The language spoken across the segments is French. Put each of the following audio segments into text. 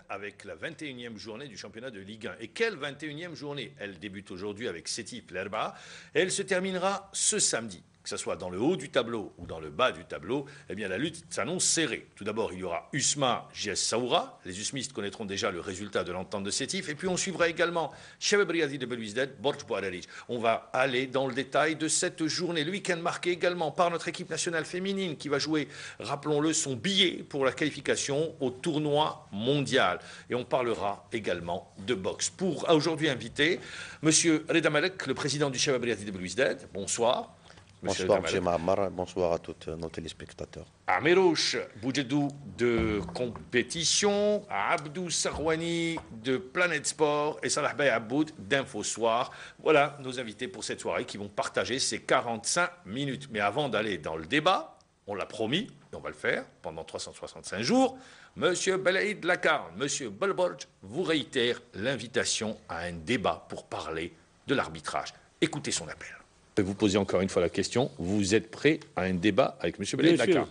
Avec la 21e journée du championnat de Ligue 1. Et quelle 21e journée? Elle débute aujourd'hui avec Sétif l'Herba et elle se terminera ce samedi. Que ce soit dans le haut du tableau ou dans le bas du tableau, eh bien la lutte s'annonce serrée. Tout d'abord, il y aura Usma JS Saoura. Les Usmistes connaîtront déjà le résultat de l'entente de Sétif. Et puis on suivra également Chebeb Riadi de Belouizdad, Borj Bouararij. On va aller dans le détail de cette journée. Le week-end marqué également par notre équipe nationale féminine qui va jouer, rappelons-le, son billet pour la qualification au tournoi mondial. Et on parlera également de boxe. Pour aujourd'hui inviter Monsieur Reda Malek, le président du Chebeb Riadi de Belouizdad. Bonsoir. Bonsoir, M. Mahamar. Bonsoir à tous nos téléspectateurs. Amirouche Boudjedou de compétition, Abdou Sarwani de Planète Sport et Salah Bey Aboud d'Info Soir. Voilà nos invités pour cette soirée qui vont partager ces 45 minutes. Mais avant d'aller dans le débat, on l'a promis, et on va le faire pendant 365 jours, Monsieur Belaïd Lakarn, Monsieur Bolborj vous réitère l'invitation à un débat pour parler de l'arbitrage. Écoutez son appel. Je vais vous poser encore une fois la question. Vous êtes prêt à un débat avec M. Belaïd Lakarn?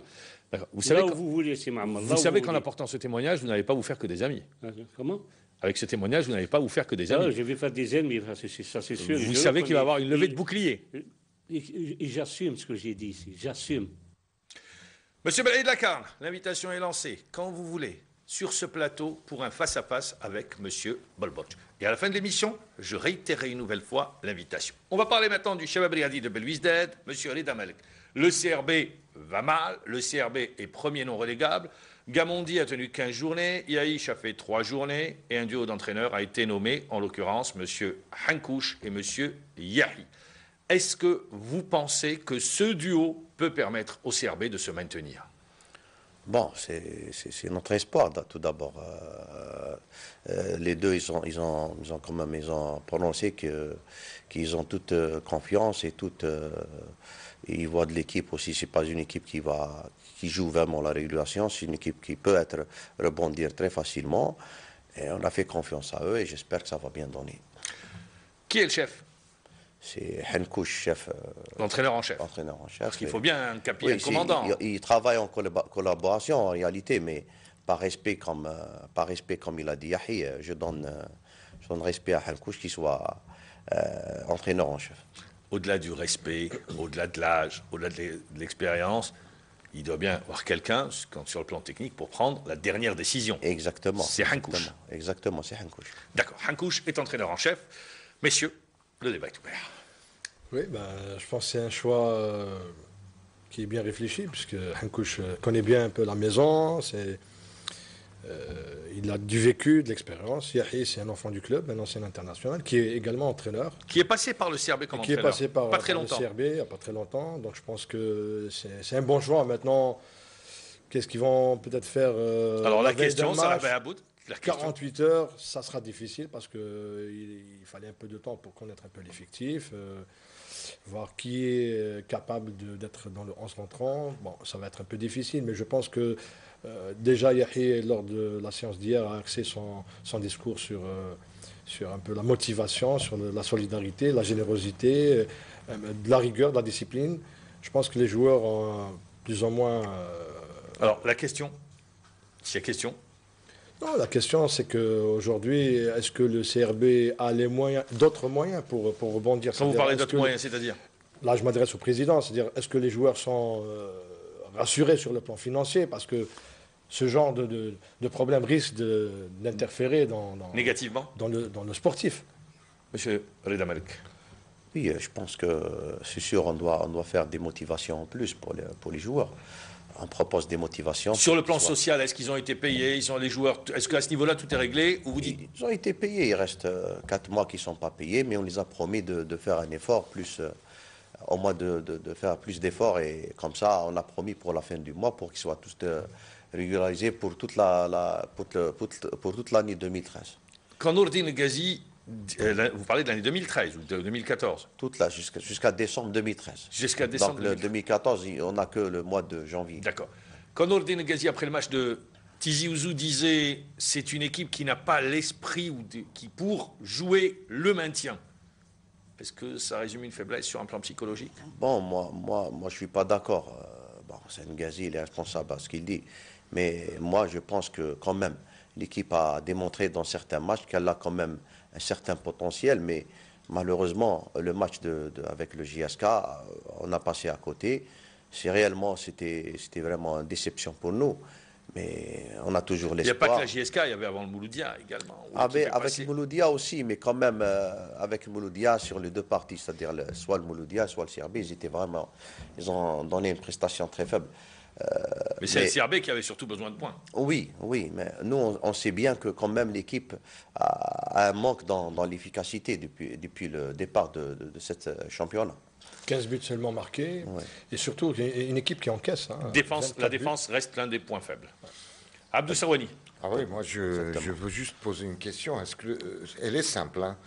Vous savez qu'en apportant ce témoignage, vous n'allez pas vous faire que des amis. Comment? Avec ce témoignage, vous n'allez pas vous faire que des amis. Je vais faire des ennemis, ça c'est sûr. Vous savez qu'il va y avoir une levée de bouclier. Et j'assume ce que j'ai dit ici, j'assume. M. Belaïd Lakarn, l'invitation est lancée, quand vous voulez, sur ce plateau pour un face-à-face avec M. Bolborj. Et à la fin de l'émission, je réitérerai une nouvelle fois l'invitation. On va parler maintenant du Chebeb Riadi de Belouizdad, M. Reda Malek. Le CRB va mal, le CRB est premier non relégable. Gamondi a tenu 15 journées, Yaïch a fait 3 journées et un duo d'entraîneurs a été nommé, en l'occurrence M. Hankouch et M. Yahi. Est-ce que vous pensez que ce duo peut permettre au CRB de se maintenir? Bon, c'est notre espoir, tout d'abord. Les deux, ils ont quand même prononcé qu'ils ont toute confiance et ils voient de l'équipe aussi. C'est pas une équipe qui joue vraiment la régulation. C'est une équipe qui peut rebondir très facilement. Et on a fait confiance à eux et j'espère que ça va bien donner. Qui est le chef? C'est Hankouch, chef. L'entraîneur en chef. L'entraîneur en chef. Parce qu'il faut bien un capitaine, commandant. Il travaille en collaboration en réalité, mais par respect comme il a dit Yahi, je donne respect à Hankouch qui soit entraîneur en chef. Au-delà du respect, au-delà de l'âge, au-delà de l'expérience, il doit bien avoir quelqu'un sur le plan technique pour prendre la dernière décision. Exactement. C'est Hankouch. Exactement, c'est Hankouch. D'accord. Hankouch est entraîneur en chef. Messieurs, le débat est ouvert. Oui, je pense que c'est un choix qui est bien réfléchi, puisque Hankouch connaît bien un peu la maison, il a du vécu, de l'expérience. Yahi, c'est un enfant du club, un ancien international, qui est également entraîneur. Qui est passé par le CRB comme entraîneur. Qui est passé par pas très longtemps. Le CRB, il n'y a pas très longtemps. Donc je pense que c'est un bon choix. Maintenant, qu'est-ce qu'ils vont peut-être faire Alors la question, ça va à bout. 48 heures, ça sera difficile parce qu'il fallait un peu de temps pour connaître un peu l'effectif, voir qui est capable d'être dans le 11 rentrant. Bon, ça va être un peu difficile, mais je pense que déjà Yahi, lors de la séance d'hier, a axé son discours sur un peu la motivation, sur la solidarité, la générosité, de la rigueur, de la discipline. Je pense que les joueurs ont plus ou moins... Alors la question, s'il y a question. Non, la question, c'est qu'aujourd'hui, est-ce que le CRB a d'autres moyens pour rebondir? Quand vous parlez d'autres moyens, c'est-à-dire? Là, je m'adresse au président, c'est-à-dire, est-ce que les joueurs sont rassurés sur le plan financier? Parce que ce genre de problème risque d'interférer négativement dans le sportif. Monsieur Reda Malek. Oui, je pense que c'est sûr, on doit faire des motivations en plus pour les joueurs. On propose des motivations. Sur le plan social, est-ce qu'ils ont été payés? Les joueurs, est-ce qu'à ce niveau-là, tout est réglé? Ou vous dites... Ils ont été payés. Il reste 4 mois qui ne sont pas payés, mais on les a promis de faire un effort, au moins de faire plus d'efforts. Et comme ça, on a promis pour la fin du mois, pour qu'ils soient tous régularisés pour toute l'année 2013. Quand Nourdine Ghazi, vous parlez de l'année 2013 ou de 2014? Toute là, jusqu'à décembre 2013. Jusqu'à décembre 2013. Donc, le 2014, on n'a que le mois de janvier. D'accord. Quand Nourdine Ghazi, après le match de Tizi Ouzou, disait c'est une équipe qui n'a pas l'esprit qui pour jouer le maintien, est-ce que ça résume une faiblesse sur un plan psychologique? Bon, moi je ne suis pas d'accord. C'est Ghazi, il est responsable à ce qu'il dit. Mais moi, je pense que quand même, L'équipe a démontré dans certains matchs qu'elle a quand même un certain potentiel, mais malheureusement, le match avec le JSK, on a passé à côté. C'était vraiment une déception pour nous. Mais on a toujours Il n'y a l'espoir. pas que la JSK, il y avait avant le Mouloudia également. Avec Mouloudia aussi, mais quand même, avec Mouloudia sur les deux parties, c'est-à-dire soit le Mouloudia, soit le CRB, ils ont donné une prestation très faible. Mais c'est le CRB qui avait surtout besoin de points. Oui, mais nous, on sait bien que quand même l'équipe a un manque dans l'efficacité depuis le départ de cette championnat. 15 buts seulement marqués, et surtout une équipe qui encaisse. Hein, la défense reste l'un des points faibles. Abdou Sawani. Ah oui, moi je veux juste poser une question. Elle est simple. Hein.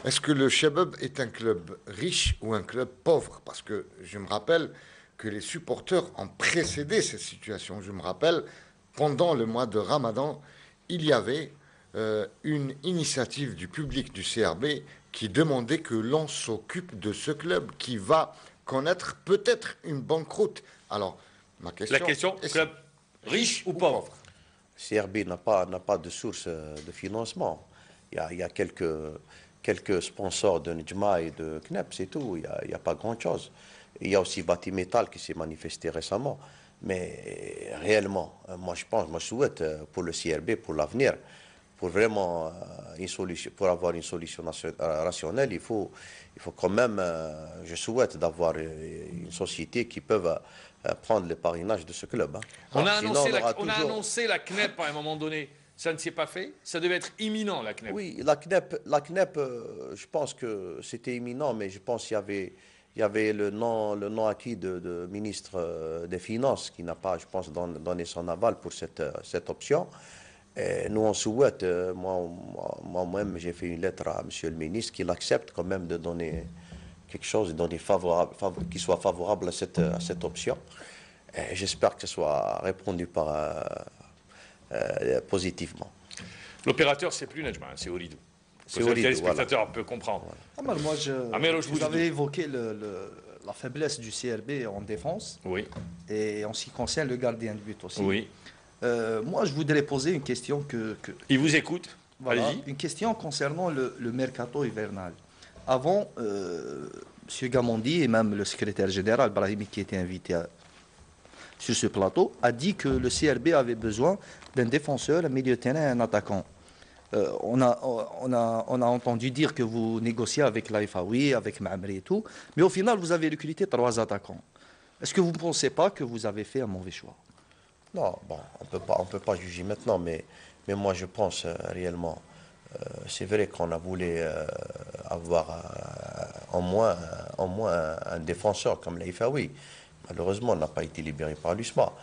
Est-ce que le Chabab est un club riche ou un club pauvre? Parce que je me rappelle que les supporters ont précédé cette situation. Je me rappelle, pendant le mois de Ramadan, il y avait une initiative du public du CRB qui demandait que l'on s'occupe de ce club qui va connaître peut-être une banqueroute. Alors, ma question... La question, club riche ou pauvre? CRB n'a pas de source de financement. Il y a quelques sponsors de Nejma et de Knep, c'est tout. Il n'y a pas grand-chose. Il y a aussi Batimetal qui s'est manifesté récemment. Mais réellement, moi je souhaite pour le CRB, pour l'avenir, pour vraiment pour avoir une solution rationnelle, il faut quand même, je souhaite d'avoir une société qui peut prendre le parrainage de ce club. Hein. On a annoncé la CNEP à un moment donné. Ça ne s'est pas fait. Ça devait être imminent, la CNEP. Oui, la CNEP, je pense que c'était imminent, mais je pense qu'il y avait le nom acquis de ministre des Finances qui n'a pas, je pense, donné son aval pour cette option. Et nous, on souhaite, moi-même, j'ai fait une lettre à M. le ministre qu'il accepte quand même de donner quelque chose qui soit favorable à cette option. J'espère que ce soit répondu positivement. L'opérateur, c'est plus Nejma, c'est Ooredoo. C'est Ooredoo, le spectateur peut comprendre. Voilà. Vous avez évoqué la faiblesse du CRB en défense. Oui. Et en ce qui concerne le gardien de but aussi. Oui. Moi, je voudrais poser une question Il vous écoute. Voilà, Allez-y. une question concernant le mercato hivernal. Avant, M. Gamondi et même le secrétaire général, Brahimi, qui était invité sur ce plateau, a dit que le CRB avait besoin d'un défenseur, un milieu de terrain et un attaquant. On a entendu dire que vous négociez avec l'Aïfaoui, avec Maamri et tout, mais au final, vous avez recruté 3 attaquants. Est-ce que vous ne pensez pas que vous avez fait un mauvais choix? Non, bon, on peut pas juger maintenant, mais moi je pense réellement, c'est vrai qu'on a voulu avoir au moins un défenseur comme l'Aïfaoui. Malheureusement, on n'a pas été libéré par l'USMA.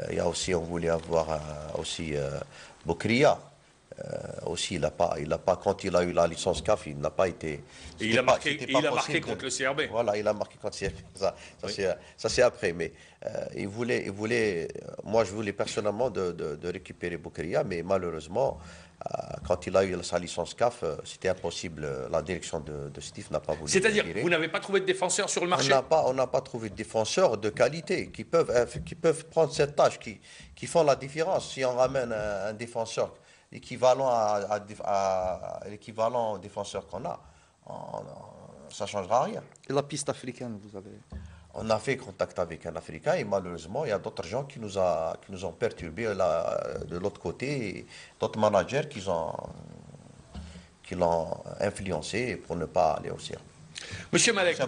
Il y a aussi, on voulait avoir Bokria. Aussi, il n'a pas, quand il a eu la licence CAF, il n'a pas été. Et il a marqué contre le CRB. Voilà, il a marqué contre le CRB. Ça c'est après. Mais moi je voulais personnellement de récupérer Bokria, mais malheureusement, quand il a eu sa licence CAF, c'était impossible. La direction de Steve n'a pas voulu. C'est-à-dire, vous n'avez pas trouvé de défenseur sur le marché? On n'a pas trouvé de défenseurs de qualité qui peuvent prendre cette tâche, qui font la différence. Si on ramène un défenseur équivalent à l'équivalent défenseur qu'on a, ça ne changera rien. Et la piste africaine, vous avez... On a fait contact avec un Africain et malheureusement, il y a d'autres gens qui nous ont perturbés de l'autre côté, d'autres managers qui l'ont influencé pour ne pas aller au CRB. Monsieur Malek,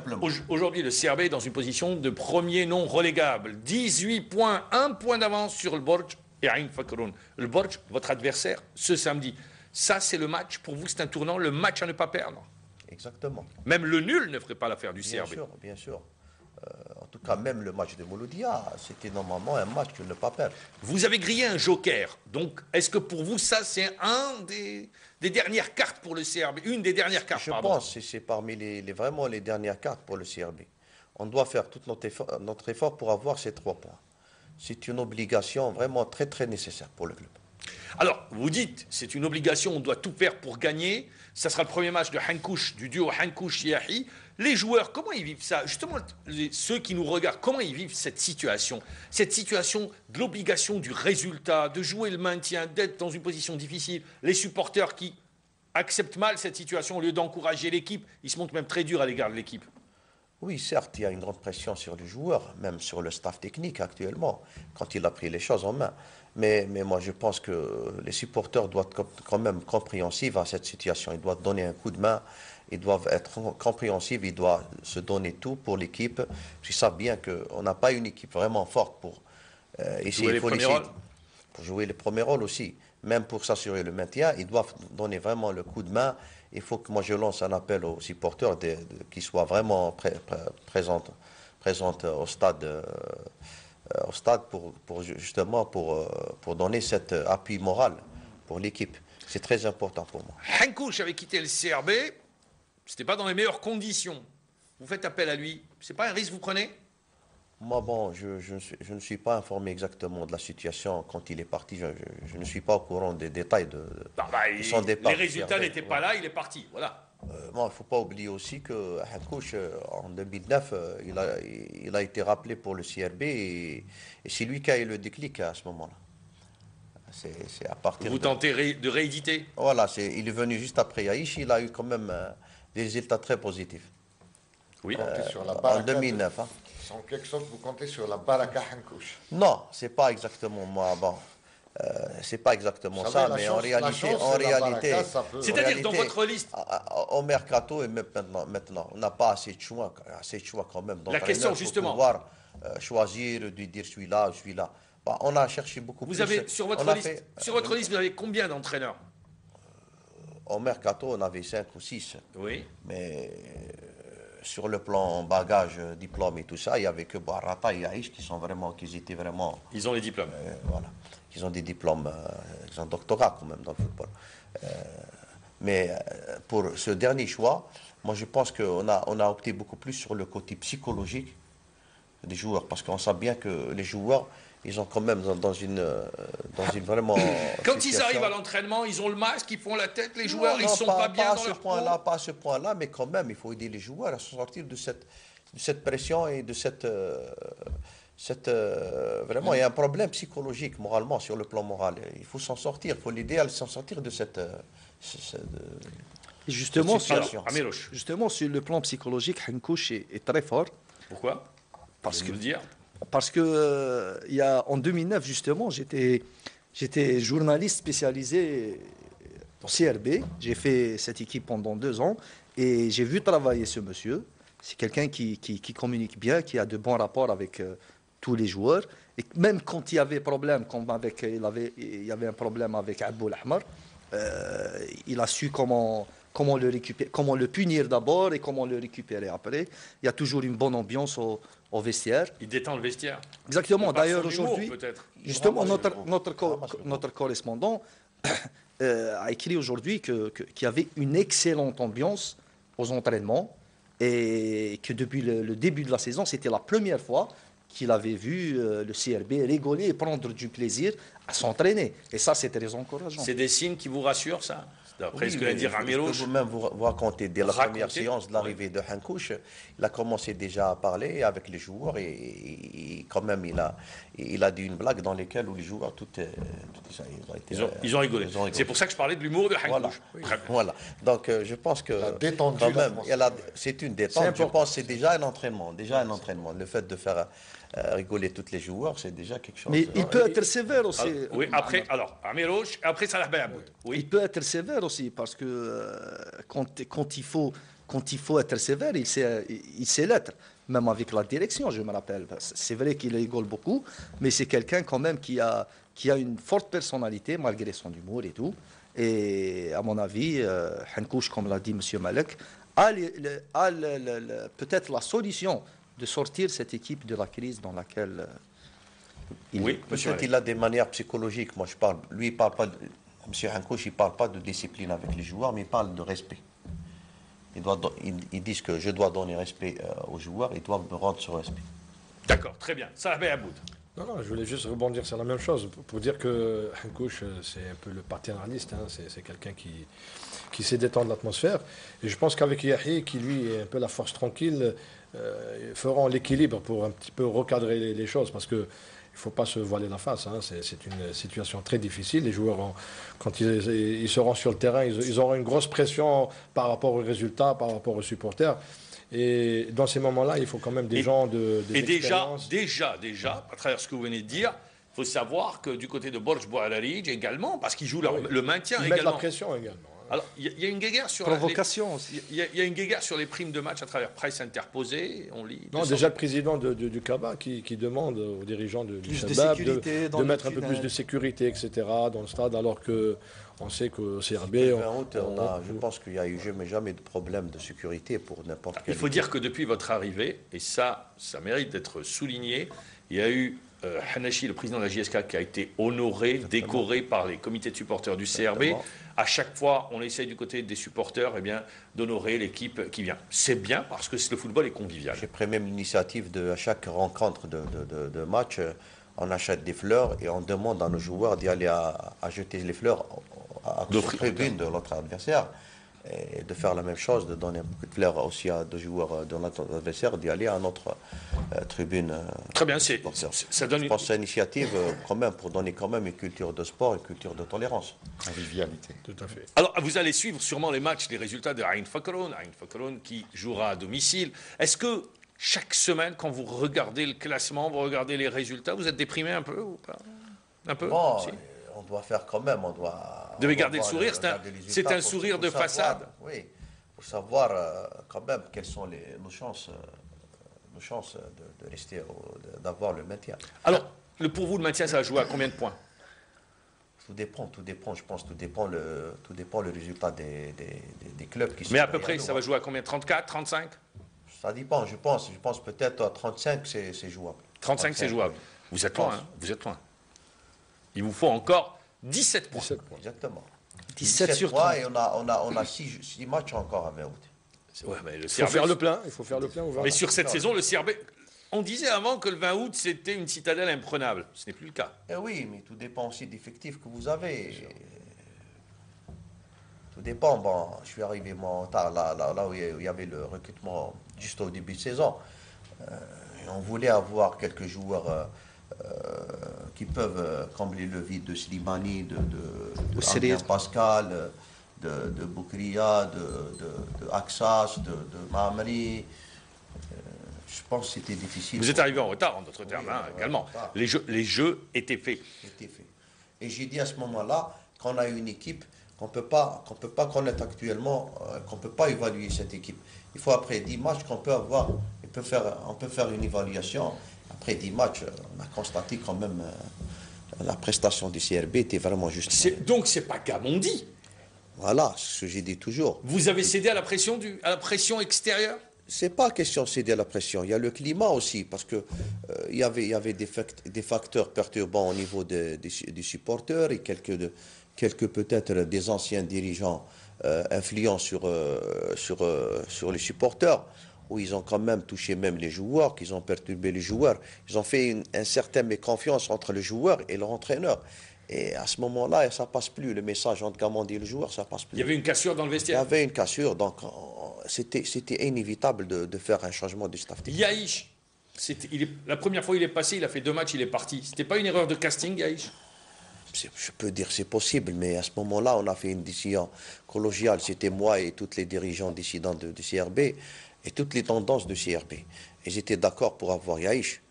aujourd'hui le CRB est dans une position de premier non relégable. 18 points, 1 point d'avance sur le Borj et Ain Fakroun. Le Borj, votre adversaire, ce samedi. Ça, c'est le match, pour vous, c'est un tournant, le match à ne pas perdre. Exactement. Même le nul ne ferait pas l'affaire du CRB. Bien sûr. En tout cas, même le match de Mouloudia, c'était normalement un match qu'il ne pas perdre. Vous avez grillé un joker. Donc, est-ce que pour vous, ça, c'est un des dernières cartes pour le CRB? Une des dernières cartes, Je pense que c'est parmi vraiment les dernières cartes pour le CRB. On doit faire tout notre effort pour avoir ces 3 points. C'est une obligation vraiment très, très nécessaire pour le club. Alors, vous dites, c'est une obligation, on doit tout faire pour gagner. Ça sera le premier match de Hankouch, du duo Hankouch-Yahi. Les joueurs, comment ils vivent ça? Justement, ceux qui nous regardent, comment ils vivent cette situation? Cette situation de l'obligation du résultat, de jouer le maintien, d'être dans une position difficile. Les supporters qui acceptent mal cette situation, au lieu d'encourager l'équipe, ils se montrent même très durs à l'égard de l'équipe. Oui, certes, il y a une grande pression sur les joueurs, même sur le staff technique actuellement, quand il a pris les choses en main. Mais moi, je pense que les supporters doivent être quand même compréhensifs à cette situation. Ils doivent donner un coup de main, ils doivent être compréhensifs, ils doivent se donner tout pour l'équipe. Ils savent bien qu'on n'a pas une équipe vraiment forte pour essayer les premiers rôles. pour jouer les premiers rôles aussi. Même pour s'assurer le maintien, ils doivent donner vraiment le coup de main. Il faut que moi je lance un appel aux supporters qui soient vraiment présents au stade justement pour donner cet appui moral pour l'équipe. C'est très important pour moi. Hankouch avait quitté le CRB, c'était pas dans les meilleures conditions. Vous faites appel à lui, c'est pas un risque que vous prenez? Moi, bon, je ne suis pas informé exactement de la situation quand il est parti. Je ne suis pas au courant des détails de son départ. Les résultats n'étaient pas là, il est parti. Voilà. Bon, il ne faut pas oublier aussi que Hankouch, en 2009, il a été rappelé pour le CRB et c'est lui qui a eu le déclic à ce moment-là. C'est à partir Vous tentez de rééditer? Voilà, il est venu juste après Yaïch, il a eu quand même des résultats très positifs. Oui. En 2009. Hein. En quelque sorte, vous comptez sur la baraka Hankouch. Non, c'est pas exactement moi. Bon, c'est pas exactement ça, mais en réalité, c'est-à-dire dans votre liste, au mercato et même maintenant, on n'a pas assez de choix quand même. La question justement, pour pouvoir choisir, de dire celui-là, celui-là. Bon, on a cherché beaucoup plus. Vous avez sur votre liste, vous avez combien d'entraîneurs? Au mercato, on avait 5 ou 6. Oui. Mais sur le plan bagage, diplôme et tout ça, il n'y avait que Barata et Yaïch qui étaient vraiment... Ils ont les diplômes. Voilà. Ils ont des diplômes, ils ont un doctorat quand même dans le football. Mais pour ce dernier choix, moi je pense qu'on a opté beaucoup plus sur le côté psychologique des joueurs, parce qu'on sait bien que les joueurs, ils sont quand même dans une vraiment... Quand ils arrivent à l'entraînement, ils ont le masque, ils font la tête, les joueurs, ils ne sont pas bien dans leur peau. Pas à ce point-là, mais quand même, il faut aider les joueurs à sortir de cette pression et de vraiment, il y a un problème psychologique, moralement, sur le plan moral. Il faut s'en sortir, il faut l'aider à s'en sortir de cette justement, situation. Sur le plan psychologique, Hankouch est très fort. Pourquoi? Parce que en 2009, justement, j'étais journaliste spécialisé au CRB. J'ai fait cette équipe pendant 2 ans et j'ai vu travailler ce monsieur. C'est quelqu'un qui communique bien, qui a de bons rapports avec tous les joueurs. Et même quand il y avait problème, il y avait un problème avec Abou Ahmar, il a su comment le récupérer, comment le punir d'abord et comment le récupérer après. Il y a toujours une bonne ambiance au vestiaire. Il détend le vestiaire. Exactement. D'ailleurs, aujourd'hui, justement, notre correspondant a écrit aujourd'hui qu'il y avait une excellente ambiance aux entraînements et que depuis le début de la saison, c'était la première fois qu'il avait vu le CRB rigoler et prendre du plaisir à s'entraîner. Et ça, c'est très encourageant. C'est des signes qui vous rassurent, ça? D'après ce que vient de dire Amirouche. Je peux même vous raconter, dès la première séance de l'arrivée de Hankouch, il a commencé déjà à parler avec les joueurs et quand même il a dit une blague dans laquelle où les joueurs ils ont rigolé. C'est pour ça que je parlais de l'humour de Hankouch. Voilà. Donc je pense que quand même, c'est une détente. Je pense que c'est déjà un entraînement. Le fait de faire rigoler tous les joueurs, c'est déjà quelque chose. Mais il peut être sévère aussi. Oui, après Amirouche, après Salah Benaboud. Oui. Il peut être sévère aussi parce que quand il faut être sévère, il sait l'être. Même avec la direction, je me rappelle. C'est vrai qu'il rigole beaucoup, mais c'est quelqu'un quand même qui a une forte personnalité malgré son humour et tout. Et à mon avis, Hankouch, comme l'a dit M. Malek, a peut-être la solution de sortir cette équipe de la crise dans laquelle oui, peut-être il a des manières psychologiques. Moi, lui, il parle pas. M. Hankouch, il ne parle pas de discipline avec les joueurs, mais il parle de respect. Ils disent que je dois donner respect aux joueurs, ils doivent me rendre ce respect. D'accord, très bien. Salah Benaboud. Non, je voulais juste rebondir sur la même chose pour dire que Hankouch, c'est un peu le paternaliste, hein, c'est quelqu'un qui sait détendre l'atmosphère. Et je pense qu'avec Yahi, qui lui est un peu la force tranquille, feront l'équilibre pour un petit peu recadrer les choses, parce que il ne faut pas se voiler la face. Hein. C'est une situation très difficile. Les joueurs, quand ils seront sur le terrain, ils auront une grosse pression par rapport aux résultats, par rapport aux supporters. Et dans ces moments-là, il faut quand même des gens de Et déjà, à travers ce que vous venez de dire, il faut savoir que du côté de Borj Bouararij également, parce qu'ils jouent le maintien ils mettent également. la pression également. Alors, il y a une guéguerre sur Provocation aussi. Il y a une guéguerre sur les primes de match à travers presse interposée, on lit. Non, déjà le président du CABA qui demande aux dirigeants du Plus de Shabab sécurité dans de le mettre un peu tunnel. plus de sécurité, etc. dans le stade, alors qu'on sait qu'au CRB... Le 20 août, je pense qu'il n'y a eu jamais de problème de sécurité pour n'importe quel. Il faut dire que depuis votre arrivée, et ça mérite d'être souligné, il y a eu Hanachi, le président de la JSK, qui a été honoré, décoré par les comités de supporters du CRB. Exactement. À chaque fois, on essaye du côté des supporters d'honorer l'équipe qui vient. C'est bien parce que le football est convivial. J'ai pris même l'initiative à chaque rencontre de match, on achète des fleurs et on demande à nos joueurs d'y aller à jeter les fleurs à la tribune de l'autre adversaire. Et de faire la même chose, de donner beaucoup de fleurs aussi à deux joueurs de notre adversaire, d'y aller à notre tribune. Très bien, ça donne Je pense que c'est une initiative quand même pour donner quand même une culture de sport, une culture de tolérance. Convivialité. Tout à fait. Alors, vous allez suivre sûrement les matchs, les résultats de Ain Fakroun qui jouera à domicile. Est-ce que chaque semaine, quand vous regardez le classement, vous regardez les résultats, vous êtes déprimé un peu ou pas? Un peu Bon, si. on doit faire quand même, on doit... Vous devez garder le voir sourire, regarder les c'est un résultats sourire de savoir, façade. Oui, pour savoir quand même quelles sont nos chances de rester, d'avoir le maintien. Alors, pour vous, le maintien, ça va jouer à combien de points? Tout dépend, je pense, tout dépend le résultat des clubs qui sont Mais à peu derrière près, nous, ça va jouer à combien? 34, 35? Ça dépend, je pense peut-être à 35, c'est jouable. 35, c'est jouable. Vous êtes loin, hein, vous êtes loin. Il vous faut encore 17 points. 17 points. Exactement. 17 sur points 30. et on a 6 matchs encore à 20 août. Ouais, mais le Il faut CRB, faire le plein. Il faut faire le plein. mais sur cette saison, le CRB... On disait avant que le 20 août, c'était une citadelle imprenable. Ce n'est plus le cas. Eh oui, mais tout dépend aussi d'effectifs que vous avez. Tout dépend. Bon, je suis arrivé moi tard, là où il y avait le recrutement juste au début de saison. Et on voulait avoir quelques joueurs qui peuvent combler le vide de Slimani, de André Pascal, de Boukria, de Axas, de Mamri. Je pense que c'était difficile. Vous êtes arrivé en retard, en d'autres termes, également. Les jeux étaient faits. Et j'ai dit à ce moment-là qu'on a une équipe qu'on ne peut pas connaître actuellement, qu'on ne peut pas évaluer cette équipe. Il faut après 10 matchs qu'on peut avoir, on peut faire une évaluation. Après 10 matchs, on a constaté quand même la prestation du CRB était vraiment juste. Donc c'est pas Gamondi. Voilà, ce que j'ai dit toujours. Vous avez cédé à la pression extérieure? C'est pas question de céder à la pression. Il y a le climat aussi, parce que il y avait des facteurs perturbants au niveau des supporters et quelques peut-être des anciens dirigeants influents sur les supporters, où ils ont quand même touché même les joueurs, qu'ils ont perturbé les joueurs. Ils ont fait une certaine méconfiance entre le joueur et leur entraîneur. Et à ce moment-là, ça passe plus. Le message entre Gamondi et le joueur, ça passe plus. Il y avait une cassure dans le Il y vestiaire? avait une cassure, donc c'était inévitable de faire un changement du staff technique. Yaïch, la première fois il est passé, il a fait 2 matchs, il est parti. C'était pas une erreur de casting, Yaïch? Je peux dire c'est possible, mais à ce moment-là, on a fait une décision collégiale. C'était moi et tous les dirigeants décidants du CRB et toutes les tendances du CRB. Et j'étais d'accord pour avoir Yaïch.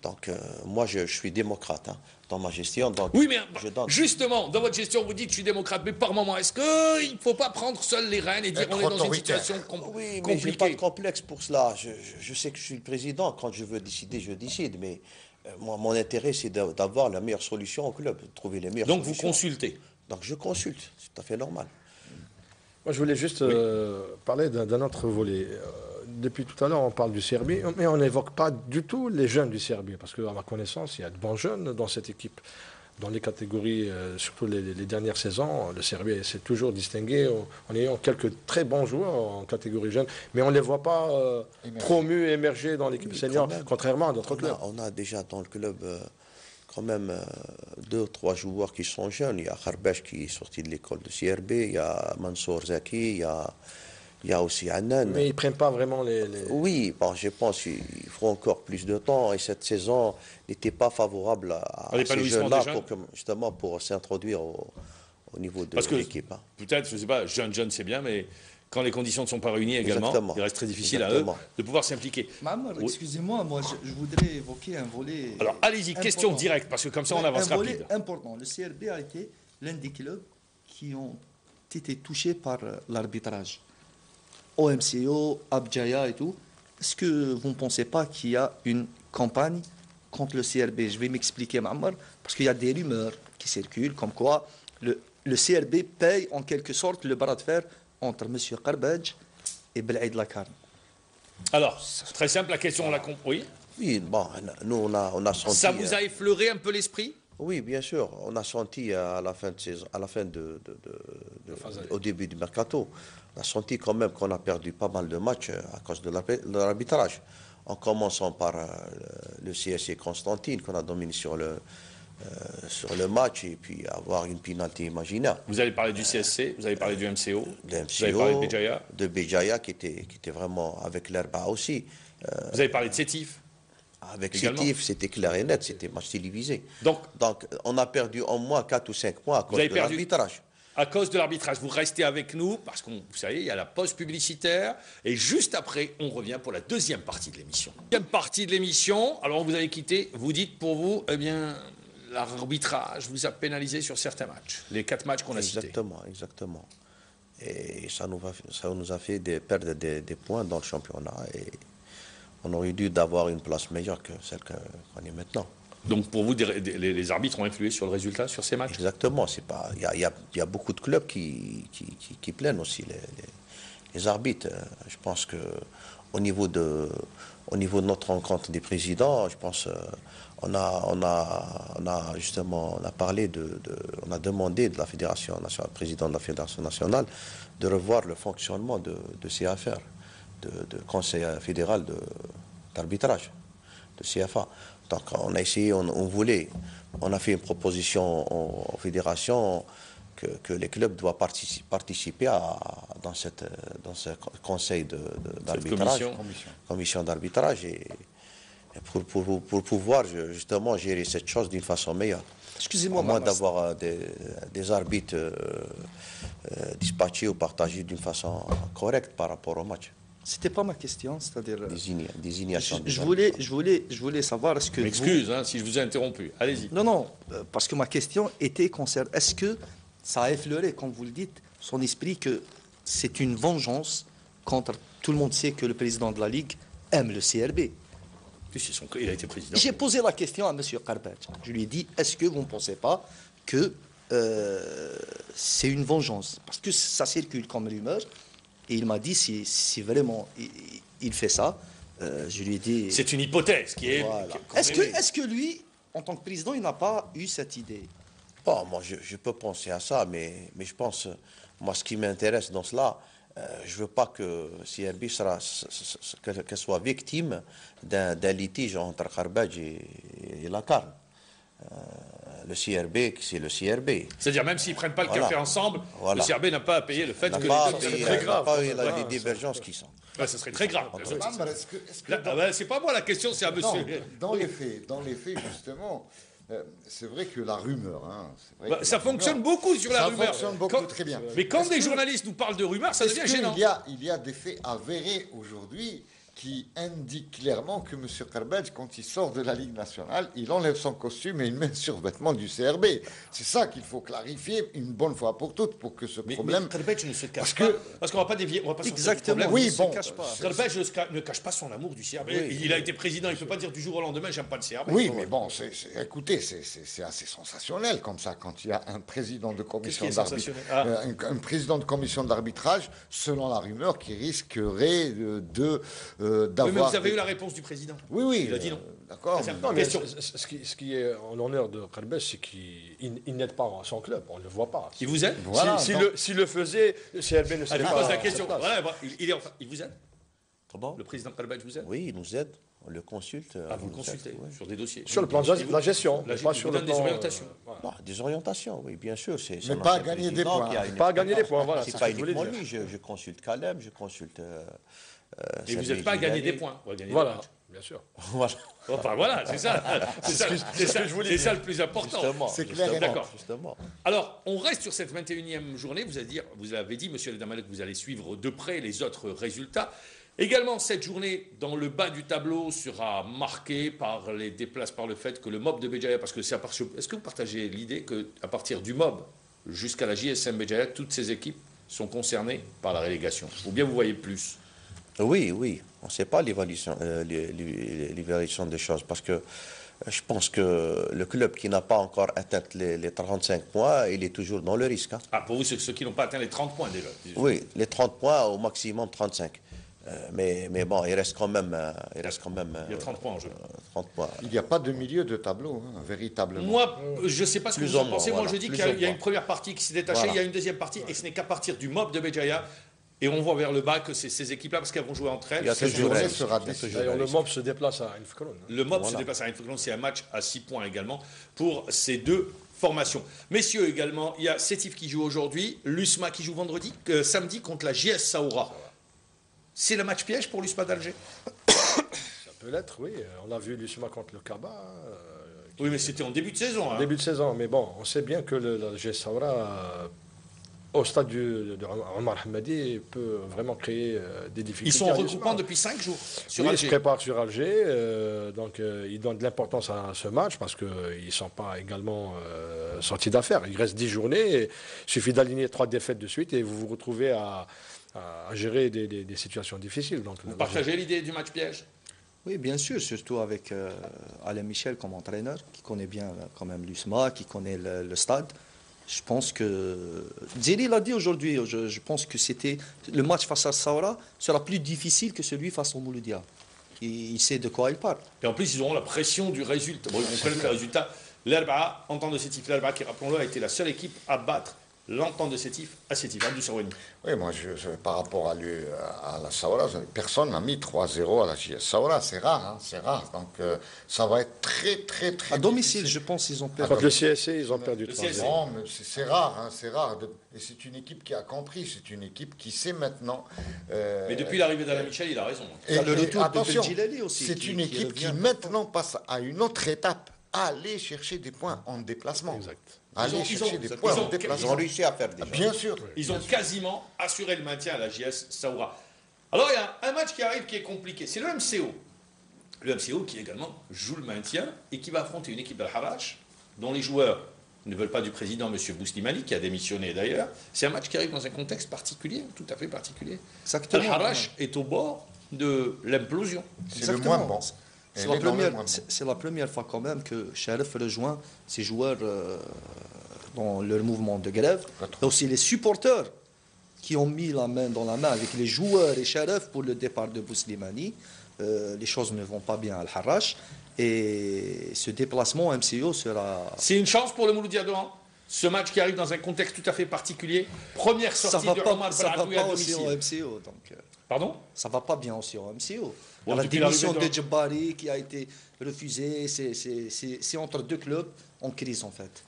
Donc moi, je suis démocrate dans ma gestion. Donc, oui, mais justement, dans votre gestion, vous dites je suis démocrate, mais par moment, est-ce qu'il ne faut pas prendre seul les rênes et dire on est dans une situation compliquée? Oui, mais compliquée? je n'ai pas de complexe pour cela. Je sais que je suis le président. Quand je veux décider, je décide. Mais moi, mon intérêt, c'est d'avoir la meilleure solution au club, de trouver les meilleures solutions. Donc vous consultez? Donc je consulte, c'est tout à fait normal. Moi, je voulais juste parler d'un autre volet. Depuis tout à l'heure, on parle du CRB, mais on n'évoque pas du tout les jeunes du CRB, parce qu'à ma connaissance, il y a de bons jeunes dans cette équipe. Dans les catégories, surtout les dernières saisons, le CRB s'est toujours distingué en ayant quelques très bons joueurs en catégorie jeune, mais on ne les voit pas promus, émerger dans l'équipe senior, contrairement à d'autres clubs. On a déjà dans le club quand même 2 ou 3 joueurs qui sont jeunes. Il y a Kharbech qui est sorti de l'école de CRB, il y a Mansour Zaki, il y a aussi Annan. Mais ils ne prennent pas vraiment les... Oui, bon, je pense qu'il faut encore plus de temps. Et cette saison n'était pas favorable à ces jeunes-là justement pour s'introduire au niveau de l'équipe. Peut-être, je ne sais pas, jeune c'est bien, mais quand les conditions ne sont pas réunies également, il reste très difficile à eux de pouvoir s'impliquer. Mamar, excusez-moi, moi je voudrais évoquer un volet. Alors allez-y, question directe, parce que comme ça on avance rapide. Un volet important. Le CRB a été l'un des clubs qui ont été touchés par l'arbitrage. OMCO, Abjaya et tout. Est-ce que vous ne pensez pas qu'il y a une campagne contre le CRB? Je vais m'expliquer, Mamar, parce qu'il y a des rumeurs qui circulent comme quoi le CRB paye en quelque sorte le bras de fer entre M. Kharbadj et Belaïd Lakarn. Alors, très simple, la question, on l'a compris. Oui, bon, nous, on a senti... Ça vous a effleuré un peu l'esprit? Oui, bien sûr. On a senti à la fin de saison, au début du mercato, on a senti quand même qu'on a perdu pas mal de matchs à cause de l'arbitrage. En commençant par le CSC Constantine, qu'on a dominé sur le match, et puis avoir une pénalité imaginaire. Vous avez parlé du CSC, vous avez parlé du MCO, vous avez parlé de Béjaïa. De Béjaïa qui était vraiment avec l'Herba aussi. Vous avez parlé de Sétif. Avec Sétif, c'était clair et net, c'était match télévisé. Donc, on a perdu en moins 4 ou 5 mois à cause de l'arbitrage. À cause de l'arbitrage, vous restez avec nous, parce que vous savez, il y a la pause publicitaire, et juste après, on revient pour la deuxième partie de l'émission. Deuxième partie de l'émission, alors vous avez quitté, vous dites pour vous, eh bien, l'arbitrage vous a pénalisé sur certains matchs, les 4 matchs qu'on a cités. Exactement. Et ça nous a fait perdre des points dans le championnat, et on aurait dû d'avoir une place meilleure que celle qu'on est maintenant. Donc pour vous, les arbitres ont influé sur le résultat, sur ces matchs? Exactement. Il y a beaucoup de clubs qui plaignent aussi les arbitres. Je pense qu'au niveau de notre rencontre des présidents, je pense on a demandé de la Fédération nationale, président de la Fédération nationale, de revoir le fonctionnement de CFR, de Conseil fédéral d'arbitrage, de CFA. Donc on a essayé, on a fait une proposition aux fédérations que les clubs doivent participer dans ce conseil d'arbitrage, commission d'arbitrage, et pour pouvoir justement gérer cette chose d'une façon meilleure. Excusez-moi, à moins d'avoir des arbitres dispatchés ou partagés d'une façon correcte par rapport au match. C'était pas ma question, c'est-à-dire... Désignation. Je voulais savoir, est-ce que... M'excuse si je vous ai interrompu. Allez-y. Non, parce que ma question était concernée... Est-ce que ça a effleuré, comme vous le dites, son esprit que c'est une vengeance contre... Tout le monde sait que le président de la Ligue aime le CRB. Il a été président. J'ai posé la question à M. Kharbadj. Je lui ai dit, est-ce que vous ne pensez pas que c'est une vengeance? Parce que ça circule comme rumeur. Et il m'a dit, si vraiment il fait ça, je lui ai dit... C'est une hypothèse qui est... Voilà. Est-ce que lui, en tant que président, il n'a pas eu cette idée? Bon, moi, je peux penser à ça, mais je pense... Moi, ce qui m'intéresse dans cela, je ne veux pas que CRB qu'elle soit victime d'un litige entre Kharbadj et Lakarn. Le CRB, c'est le CRB. C'est-à-dire, même s'ils ne prennent pas le café ensemble, le CRB n'a pas à payer le fait que... C'est très grave. Les divergences qui sont. Ça serait très grave. C'est pas moi la question, c'est à monsieur. Dans les faits, justement, c'est vrai que la rumeur... ça fonctionne beaucoup sur la rumeur. Ça fonctionne beaucoup, très bien. Mais quand des journalistes nous parlent de rumeurs, ça devient gênant. Il y a des faits avérés aujourd'hui qui indique clairement que M. Kharbadj, quand il sort de la Ligue nationale, il enlève son costume et il met le survêtement du CRB. C'est ça qu'il faut clarifier une bonne fois pour toutes, pour que ce problème... Mais Kharbadj ne se cache pas, parce qu'on ne va pas dévier, on va pas exactement, oui, bon, se cache pas. Kharbadj ne cache pas son amour du CRB. Oui, il a été président, il ne peut pas dire du jour au lendemain, j'aime pas le CRB. Oui, mais bon, écoutez, c'est assez sensationnel comme ça, quand il y a un président de commission d'arbitrage, un président de commission d'arbitrage, selon la rumeur, qui risquerait d'avoir... Oui, mais vous avez eu la réponse du président. Oui. Il a dit non. D'accord. Ce qui est en honneur de Kharbadj, c'est qu'il n'aide pas son club. On ne le voit pas. Il vous aide? Voilà, s'il le faisait, le CRB ne serait pas... Je pose la question. Voilà, il vous aide? Comment? Le président Kharbadj vous aide? Oui, il nous aide. On le consulte. Vous le consultez sur des dossiers. Sur le plan de la gestion, pas sur le des plan... orientations. Bon, des orientations, oui, bien sûr. Mais pas gagner des points. Pas gagner des points, voilà. C'est C'est pas ce que je voulais uniquement dire. lui. Je consulte Caleb, je consulte. Et vous n'êtes pas à gagner des points. Vous gagner des Voilà, matchs. bien sûr. Voilà. Enfin voilà, c'est ça. C'est ça le plus important. Justement, C'est clair et net. D'accord. Justement. Alors, on reste sur cette 21e journée. Vous avez dit, monsieur El Damalek, que vous allez suivre de près les autres résultats. Également, cette journée, dans le bas du tableau, sera marquée par le fait que le MOB de Béjaïa, parce que c'est est-ce que vous partagez l'idée qu'à partir du MOB jusqu'à la JSM Béjaïa, toutes ces équipes sont concernées par la relégation? Ou bien vous voyez plus? Oui, oui. On ne sait pas l'évaluation des choses parce que je pense que le club qui n'a pas encore atteint les 35 points, il est toujours dans le risque. Hein. Ah, pour vous, c'est ceux qui n'ont pas atteint les 30 points déjà. Oui, les 30 points, au maximum 35. Mais bon, il reste quand même. Il y a 30 points en jeu. 30 points. Il n'y a pas de milieu de tableau, hein, véritablement. Moi, je ne sais pas ce que Plus vous ou en moins, pensez. Moi, voilà. je dis Plus qu'il ou y a moins. une première partie qui s'est détachée, Voilà. il y a une deuxième partie, et ce n'est qu'à partir du MOB de Béjaïa. Et on voit vers le bas que c'est ces équipes-là, parce qu'elles vont jouer entre elles. Il y a Cette toujours journée un- sera il y a décisive. toujours D'ailleurs, un le risque. MOB se déplace à Infikron. Le MOB se Voilà. déplace à Infikron, c'est un match à 6 points également pour ces deux formations. Messieurs également, il y a Sétif qui joue aujourd'hui, l'USMA qui joue samedi contre la JS Saoura. C'est le match piège pour l'USMA d'Alger? Ça peut l'être, oui. On a vu l'USMA contre le Kaba. Oui, mais c'était en début de saison. Hein. Début de saison, mais bon, on sait bien que la GS Saoura, au stade de Omar Hamadi, peut vraiment créer des difficultés. Ils sont en à regroupement l'USMA. depuis 5 jours sur Oui, ils se Alger. préparent sur Alger, donc ils donnent de l'importance à ce match parce qu'ils ne sont pas également sortis d'affaires. Il reste 10 journées, il suffit d'aligner 3 défaites de suite et vous vous retrouvez à gérer des situations difficiles. Donc, Vous partagez l'idée du match piège? Oui, bien sûr, surtout avec Alain Michel comme entraîneur, qui connaît bien quand même l'USMA, qui connaît le stade. Je pense que... Zéli l'a dit aujourd'hui, je pense que le match face à Saoura sera plus difficile que celui face au Mouloudia. Il sait de quoi il parle. Et en plus, ils auront la pression du résultat. Bon, on connaît le résultat. L'Alba, Entente de Sétif, l'Alba, qui, rappelons-le, a été la seule équipe à battre l'Entente de Sétif à Sétif, Abdou Saouani. Oui, moi, par rapport à la Saoura, personne n'a mis 3-0 à la JS Saoura. C'est rare, hein, c'est rare. Donc, ça va être très, très, très À domicile, difficile. je pense qu'ils ont perdu. contre le CSC, ils ont perdu Le 3-0. CSC. Non, mais c'est rare, hein, c'est rare. Et c'est une équipe qui a compris, c'est une équipe qui sait maintenant. Mais depuis l'arrivée d'Alain Michel, il a raison. Il y a le retour de attention, Beldjilali aussi, c'est qui une équipe qui revient. maintenant passe à une autre étape. Aller chercher des points en déplacement. Exact. Aller Ils chercher ont- des ils points ont- en Ils déplacement. ont réussi à faire déjà. Bien sûr. Ils ont quasiment assuré le maintien à la JS Saoura. Alors, il y a un match qui arrive qui est compliqué. C'est le MCO. Le MCO qui également joue le maintien et qui va affronter une équipe d'Al-Harrach dont les joueurs ne veulent pas du président, M. Bouslimani, qui a démissionné d'ailleurs. C'est un match qui arrive dans un contexte particulier, tout à fait particulier. Exactement. Al-Harrach est au bord de l'implosion. C'est le Exactement. moins bon. C'est Elle la, est dans le première, moins bon. c'est la première fois quand même que Sheriff rejoint ses joueurs dans leur mouvement de grève. Et aussi les supporters qui ont mis la main dans la main avec les joueurs et Sheriff pour le départ de Bouslimani. Les choses ne vont pas bien à Al-Harrach. Et ce déplacement au MCO sera... C'est une chance pour le Mouloudia Dohan. Ce match qui arrive dans un contexte tout à fait particulier. Première Ça sortie va de pas, Omar ça va Baradoui à pas aussi domicile. au MCO. Donc, Pardon? ça va pas bien aussi au MCO. Bon, la depuis démission l'arrivée de Djabari qui a été refusée, c'est entre deux clubs en crise en fait.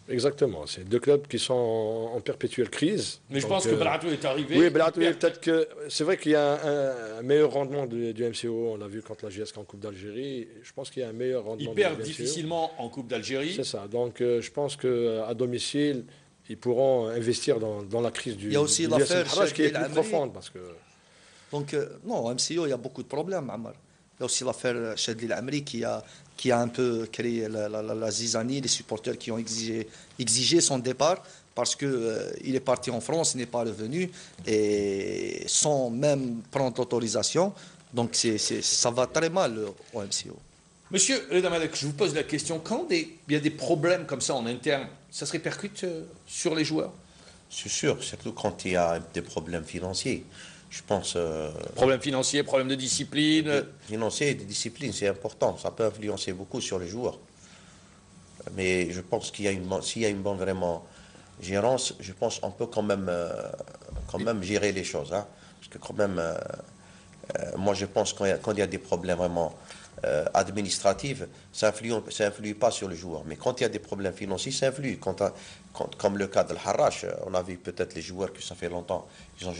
Exactement. C'est 2 clubs qui sont en perpétuelle crise. Mais je Donc, pense que Baradoui est arrivé. Oui, Belaatoui, peut-être que c'est vrai qu'il y a un meilleur rendement du MCO. On l'a vu contre la GS en Coupe d'Algérie. Je pense qu'il y a un meilleur rendement Ils du perdent MCO. difficilement en Coupe d'Algérie. C'est ça. Donc je pense qu'à domicile, ils pourront investir dans la crise du Il y a aussi du l'affaire USM Harrach qui est Chadli plus Lamri. profonde. Parce que Donc non, au MCO, il y a beaucoup de problèmes, Amar. Il y a aussi l'affaire Chadli Lamri qui a un peu créé la zizanie, les supporters qui ont exigé son départ parce qu'il est parti en France, il n'est pas revenu, et sans même prendre l'autorisation. Donc ça va très mal au MCO. Monsieur Redamadek, je vous pose la question. Quand il y a des problèmes comme ça en interne, ça se répercute sur les joueurs? C'est sûr, surtout quand il y a des problèmes financiers. Je pense. Problèmes financiers, problèmes de discipline. Financier et de discipline, c'est important. Ça peut influencer beaucoup sur les joueurs. Mais je pense qu'il y a s'il y a une bonne vraiment gérance, je pense qu'on peut quand même gérer les choses. Hein. Parce que quand même, Moi, je pense que quand il y a des problèmes vraiment administratifs, ça influe pas sur le joueur. Mais quand il y a des problèmes financiers, ça influe. Comme le cas de l'Harrach, on a vu peut-être les joueurs que ça fait longtemps.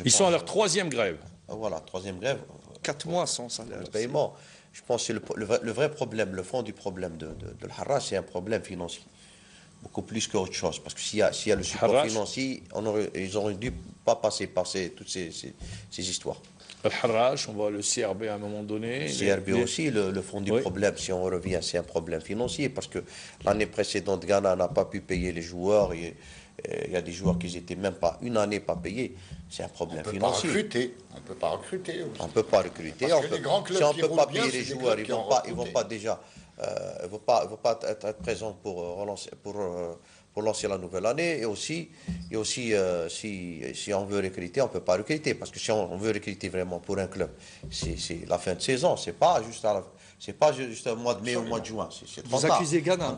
Ils sont à leur 3e grève. Voilà, 3e grève. 4 mois sans salaire. Le paiement. Je pense que le vrai problème, le fond du problème de l'Harrach, c'est un problème financier. Beaucoup plus qu'autre chose. Parce que s'il y a le support financier, ils auraient dû pas passer par toutes ces histoires. Al-Harrach, on voit le CRB à un moment donné. Le CRB aussi, le fond du problème, si on revient, c'est un problème financier. Parce que l'année précédente, Ghana n'a pas pu payer les joueurs. Il y a des joueurs qui n'étaient même pas une année pas payés. C'est un problème financier. On ne peut pas recruter. On ne peut pas recruter. Parce que les grands clubs si on ne peut pas bien, payer les joueurs, ils ne vont pas déjà... ils vont pas être présents pour lancer la nouvelle année. Et aussi si on veut recruter, on ne peut pas recruter. Parce que si on veut recruter vraiment pour un club, c'est la fin de saison. C'est pas juste au mois de mai ou au mois de juin. Vous accusez Ghana?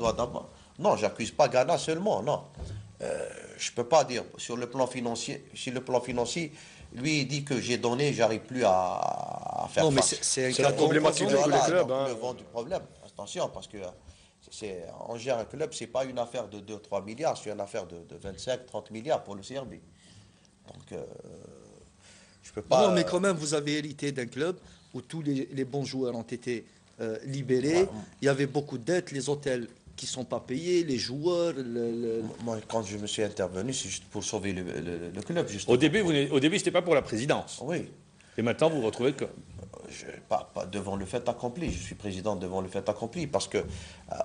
Non, j'accuse pas Ghana seulement, non. Je ne peux pas dire, sur le plan financier, lui il dit que j'ai donné, j'arrive plus à faire face. Non, mais c'est un cas problématique de tous les clubs. Le vent du problème. Attention, parce que on gère un club, c'est pas une affaire de 2-3 milliards, c'est une affaire de 25-30 milliards pour le CRB. Donc, je peux pas... Non, mais quand même, vous avez hérité d'un club où tous les bons joueurs ont été libérés. Ouais. Il y avait beaucoup de dettes, les hôtels qui ne sont pas payés, les joueurs... Moi, quand je me suis intervenu, c'est juste pour sauver le club. Justement. Au début, ce n'était pas pour la présidence. Oui. Et maintenant, vous vous retrouvez que... Pas devant le fait accompli. Je suis président devant le fait accompli parce que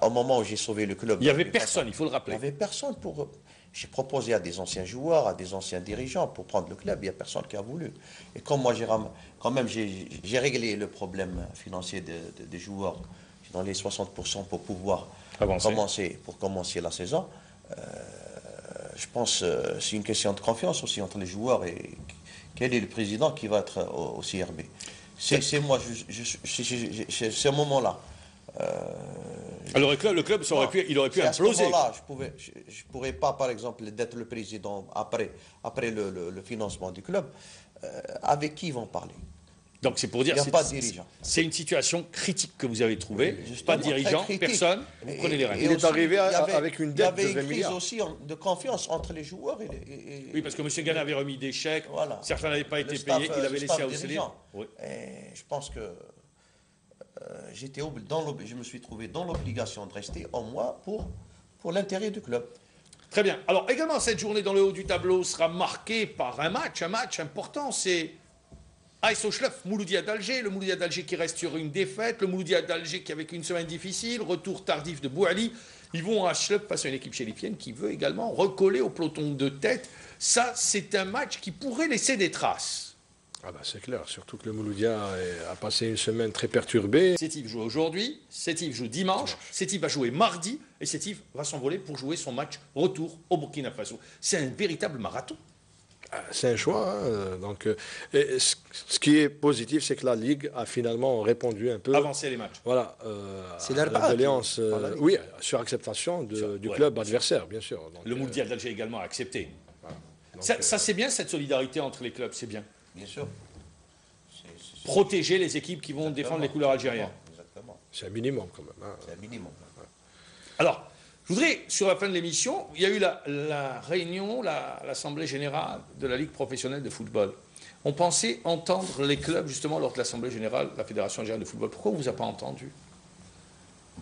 au moment où j'ai sauvé le club... Il n'y avait personne, il faut le rappeler. Il n'y avait personne pour... J'ai proposé à des anciens joueurs, à des anciens dirigeants pour prendre le club. Il n'y a personne qui a voulu. Et comme moi, j'ai réglé le problème financier des joueurs dans les 60% pour pouvoir commencer la saison. Je pense que c'est une question de confiance aussi entre les joueurs et quel est le président qui va être au CRB. C'est moi, c'est un moment-là. Alors le club il aurait pu imploser. Je ne pourrais pas, par exemple, d'être le président après le financement du club. Avec qui ils vont parler? Donc c'est pour dire que c'est une situation critique que vous avez trouvée. Pas de dirigeant, personne. Vous prenez les rênes. Il est arrivé avec une dette de 20 milliards. Il y avait une crise aussi de confiance entre les joueurs. Oui, parce que M. Ghana avait remis des chèques. Voilà. Certains n'avaient pas été payés. Il avait laissé à Ousseline. Oui. Je pense que je me suis trouvé dans l'obligation de rester en moi pour l'intérêt du club. Très bien. Alors également, cette journée dans le haut du tableau sera marquée par un match important. C'est AS Ochlef, Mouloudia d'Alger, le Mouloudia d'Alger qui reste sur une défaite, le Mouloudia d'Alger qui avec une semaine difficile, retour tardif de Bouali, ils vont à Ochlef face à une équipe chérifienne qui veut également recoller au peloton de tête. Ça, c'est un match qui pourrait laisser des traces. Ah bah c'est clair, surtout que le Mouloudia a passé une semaine très perturbée. Sétif joue aujourd'hui, Sétif joue dimanche, Sétif va jouer mardi et Sétif va s'envoler pour jouer son match retour au Burkina Faso. C'est un véritable marathon. C'est un choix. Hein. Donc, ce qui est positif, c'est que la Ligue a finalement répondu un peu. Avancer les matchs. Voilà. C'est l'Arba. Oui, sur acceptation du club adversaire, bien sûr. Donc, le Mouloudia d'Alger également a accepté. Voilà. Donc, ça c'est bien, cette solidarité entre les clubs, c'est bien. Bien sûr. Protéger les équipes qui vont défendre les couleurs algériennes. Exactement. C'est un minimum quand même. Hein. C'est un minimum. Ouais. Alors, je voudrais, sur la fin de l'émission, il y a eu la réunion, l'Assemblée générale de la Ligue professionnelle de football. On pensait entendre les clubs, justement, lors de l'Assemblée générale de la Fédération algérienne de football. Pourquoi on ne vous a pas entendu?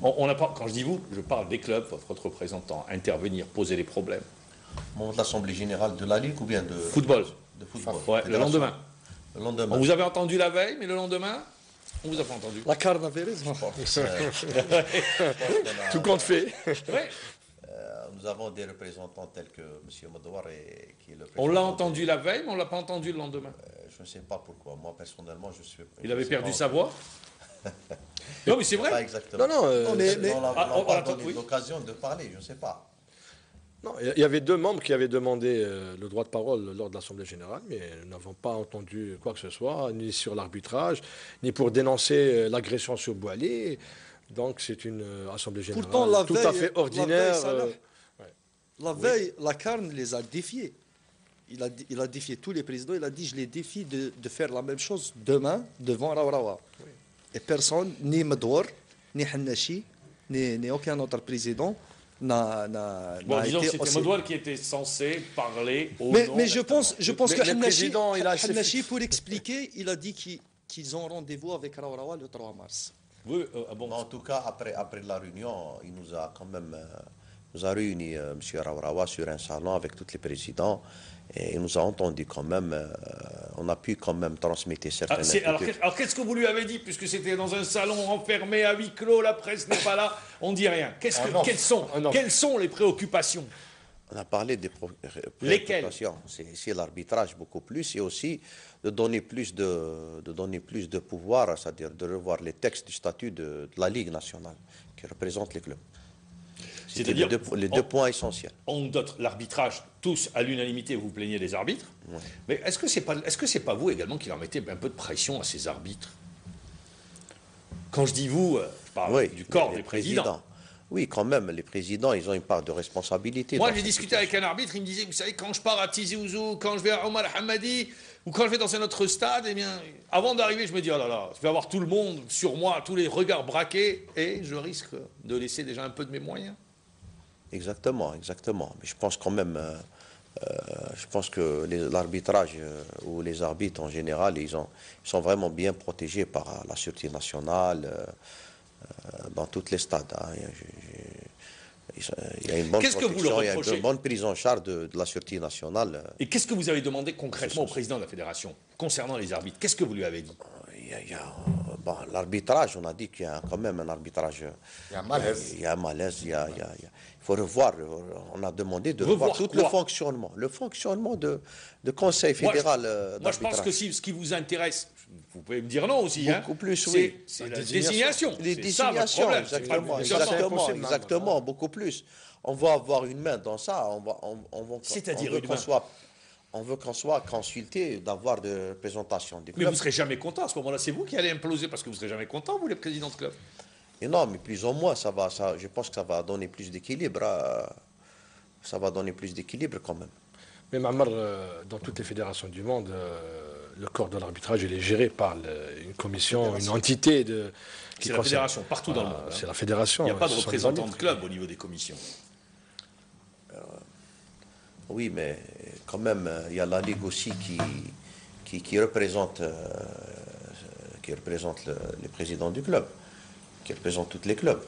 On n'a pas, quand je dis vous, je parle des clubs, votre représentant, intervenir, poser les problèmes. Bon, de l'Assemblée générale de la Ligue ou bien de... Football. De football. Ouais, le lendemain. Le lendemain. On vous avait entendu la veille, mais le lendemain, on ne vous a pas entendu. La carne avait raison. Tout compte fait. Ouais. Nous avons des représentants tels que M. Madouar qui est le président. On l'a entendu la veille, mais on ne l'a pas entendu le lendemain. Je ne sais pas pourquoi. Moi, personnellement, je suis... Il avait perdu sa voix. Non, mais c'est vrai. Pas exactement. Non, mais on n'a pas donné l'occasion de parler, je ne sais pas. Non, il y avait 2 membres qui avaient demandé le droit de parole lors de l'Assemblée générale, mais nous n'avons pas entendu quoi que ce soit, ni sur l'arbitrage, ni pour dénoncer l'agression sur Bouali. Donc c'est une Assemblée générale pourtant, tout à fait ordinaire. La veille, la carne les a défiés. il a défié tous les présidents. Il a dit, je les défie de faire la même chose demain devant Rawrawa. Oui. Et personne, ni Medor, ni Hannachi, ni aucun autre président n'a disons été que c'était aussi... Medouar qui était censé parler au nom... Mais je pense que Hannachi, pour expliquer, il a dit qu'ils ont rendez-vous avec Rawrawa le 3 mars. Oui, bon. En tout cas, après la réunion, il nous a quand même nous a réunis, M. Rawrawa, sur un salon avec tous les présidents. Et il nous a entendu quand même. On a pu quand même transmettre certaines inquiétudes. Alors qu'est-ce que vous lui avez dit, puisque c'était dans un salon enfermé à huis clos, la presse n'est pas là, on ne dit rien. Quelles sont les préoccupations? On a parlé des préoccupations. C'est l'arbitrage beaucoup plus, et aussi de donner plus de pouvoir, c'est-à-dire de revoir les textes du statut de la Ligue nationale qui représente les clubs. C'est-à-dire les deux points essentiels. On note l'arbitrage, tous à l'unanimité, vous plaignez des arbitres. Ouais. Mais est-ce que c'est pas vous également qui leur mettez un peu de pression à ces arbitres? Quand je dis vous, je parle du corps des présidents. Oui, quand même, les présidents, ils ont une part de responsabilité. Moi, j'ai discuté avec un arbitre, il me disait, vous savez, quand je pars à Tizi Ouzou, quand je vais à Omar Hamadi, ou quand je vais dans un autre stade, eh bien, avant d'arriver, je me dis, oh là là, je vais avoir tout le monde sur moi, tous les regards braqués, et je risque de laisser déjà un peu de mes moyens. Exactement. Mais je pense quand même, que l'arbitrage ou les arbitres en général, ils sont vraiment bien protégés par la Sûreté nationale dans tous les stades. Hein. Il y a une bonne protection, il y a une bonne prise en charge de la Sûreté nationale. Et qu'est-ce que vous avez demandé concrètement au président de la Fédération concernant les arbitres? Qu'est-ce que vous lui avez dit? L'arbitrage, on a dit qu'il y a quand même un arbitrage. Il y a un malaise. Il y a un malaise. Il faut revoir. On a demandé de revoir tout le fonctionnement de Conseil fédéral. Moi, je pense que ce qui vous intéresse, vous pouvez me dire non aussi. Beaucoup plus, oui. C'est la désignation. Les désignations, exactement, beaucoup plus. On va avoir une main dans ça. C'est-à-dire on veut qu'on soit consulté d'avoir de représentation des clubs. Mais vous ne serez jamais content à ce moment-là. C'est vous qui allez imploser parce que vous ne serez jamais content, vous, les présidents de club. Et non, mais plus ou moins, je pense que ça va donner plus d'équilibre. Ça va donner plus d'équilibre quand même. Mais Mamar, dans toutes les fédérations du monde, le corps de l'arbitrage, il est géré par une commission, une entité de... C'est la fédération, partout dans le monde. C'est la fédération. Il n'y a pas de représentant de club au niveau des commissions. Oui, mais quand même, il y a la Ligue aussi qui représente les présidents du club, qui représente tous les clubs.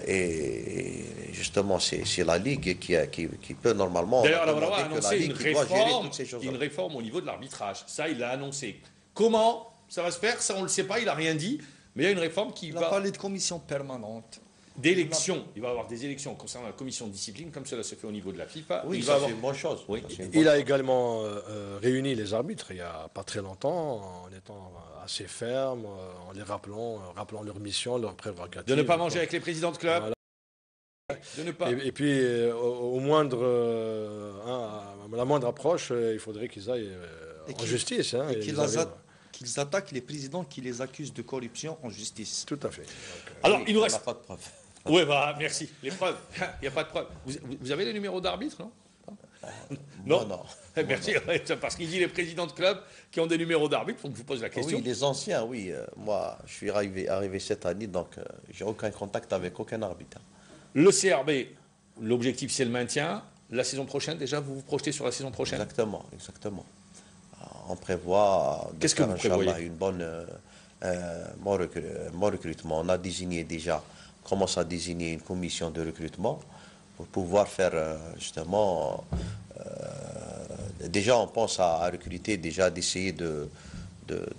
Et justement, c'est la Ligue qui peut normalement... D'ailleurs, on a annoncé une réforme au niveau de l'arbitrage. Ça, il l'a annoncé. Comment ça va se faire? Ça, on ne le sait pas, il n'a rien dit. Mais il y a une réforme qui va... Il a parlé de commission permanente. D'élections. Il va y avoir des élections concernant la commission de discipline, comme cela se fait au niveau de la FIFA. Oui, c'est une bonne chose. Oui. Il a également réuni les arbitres il n'y a pas très longtemps, en étant assez ferme, en les rappelant leur mission, leur prérogative. De ne pas manger avec les présidents de club. Voilà. De ne pas. Et puis, la moindre approche, il faudrait qu'ils aillent en justice. Hein, et qu'ils attaquent les présidents qui les accusent de corruption en justice. Tout à fait. Alors, il nous reste... pas de preuves. Oui, merci. Les preuves. Il n'y a pas de preuves. Vous avez les numéros d'arbitre, non? Non. Merci. Parce qu'il dit les présidents de club qui ont des numéros d'arbitre, il faut que je vous pose la question. Oui, les anciens, oui. Moi, je suis arrivé cette année, donc j'ai aucun contact avec aucun arbitre. Le CRB, l'objectif, c'est le maintien. La saison prochaine, déjà, vous vous projetez sur la saison prochaine? Exactement. On prévoit Qu'est-ce que vous prévoyez? Une bonne bon recrutement. On a désigné déjà, commence à désigner une commission de recrutement pour pouvoir faire justement... déjà, on pense à recruter, d'essayer de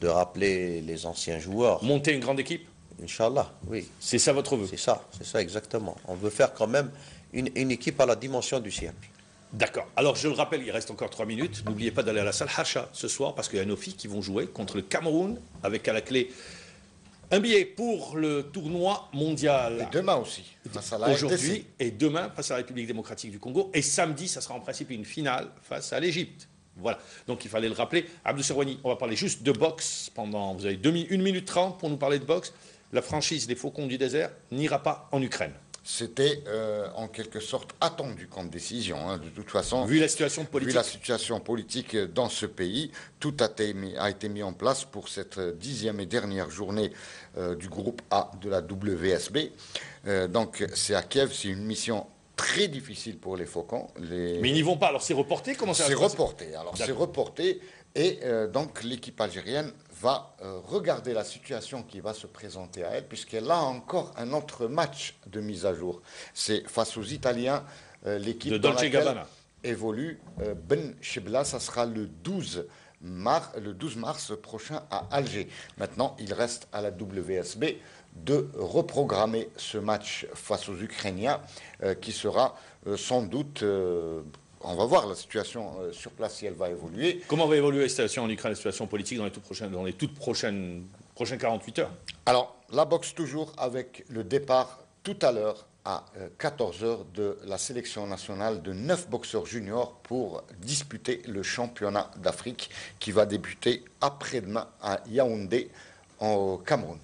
rappeler les anciens joueurs. Monter une grande équipe? Inch'Allah, oui. C'est ça votre vœu? C'est ça exactement. On veut faire quand même une équipe à la dimension du CRB. D'accord. Alors, je le rappelle, il reste encore 3 minutes. N'oubliez pas d'aller à la salle Hacha ce soir, parce qu'il y a nos filles qui vont jouer contre le Cameroun, avec à la clé un billet pour le tournoi mondial. Et demain aussi. Aujourd'hui et demain, face à la République démocratique du Congo. Et samedi, ça sera en principe une finale face à l'Égypte. Voilà. Donc, il fallait le rappeler. Abdou Serwani, on va parler juste de boxe pendant... Vous avez 1 minute 30 pour nous parler de boxe. La franchise des Faucons du désert n'ira pas en Ukraine. c'était en quelque sorte attendu comme décision. Hein. De toute façon, vu la situation politique. Vu la situation politique dans ce pays, tout a été mis en place pour cette 10e et dernière journée du groupe A de la WSB. Donc c'est à Kiev, c'est une mission très difficile pour les Faucons. Mais ils n'y vont pas, alors c'est reporté? Comment ça va se passer? C'est reporté, alors c'est reporté, et donc l'équipe algérienne va regarder la situation qui va se présenter à elle, puisqu'elle a encore un autre match de mise à jour. C'est face aux Italiens, l'équipe dans laquelle évolue Ben Chebla, ça sera le 12 mars prochain à Alger. Maintenant, il reste à la WSB de reprogrammer ce match face aux Ukrainiens, qui sera sans doute... on va voir la situation sur place si elle va évoluer. Comment va évoluer la situation en Ukraine, la situation politique dans les toutes prochaines 48 heures? Alors, la boxe toujours avec le départ tout à l'heure à 14h de la sélection nationale de 9 boxeurs juniors pour disputer le championnat d'Afrique qui va débuter après-demain à Yaoundé, au Cameroun.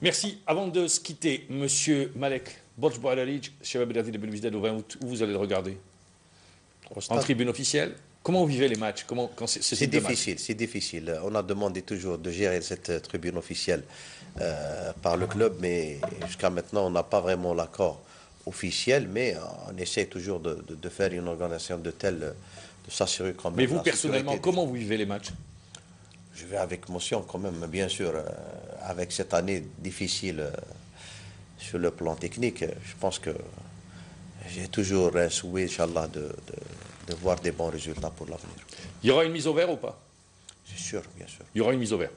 Merci. Avant de se quitter, Monsieur Malek, Borj Boualalic, Shabab David Belvisdad au 20 août, où vous allez le regarder? En tribune officielle? Comment vous vivez les matchs? C'est difficile, c'est difficile. On a demandé toujours de gérer cette tribune officielle par le club, mais jusqu'à maintenant, on n'a pas vraiment l'accord officiel, mais on essaie toujours de faire une organisation de s'assurer quand même. Mais vous, personnellement, comment vous vivez les matchs? Je vais avec émotion quand même, bien sûr, avec cette année difficile sur le plan technique. Je pense que j'ai toujours un souhait, Inch'Allah, de voir des bons résultats pour l'avenir. Il y aura une mise au vert ou pas? C'est sûr, bien sûr. Il y aura une mise au vert.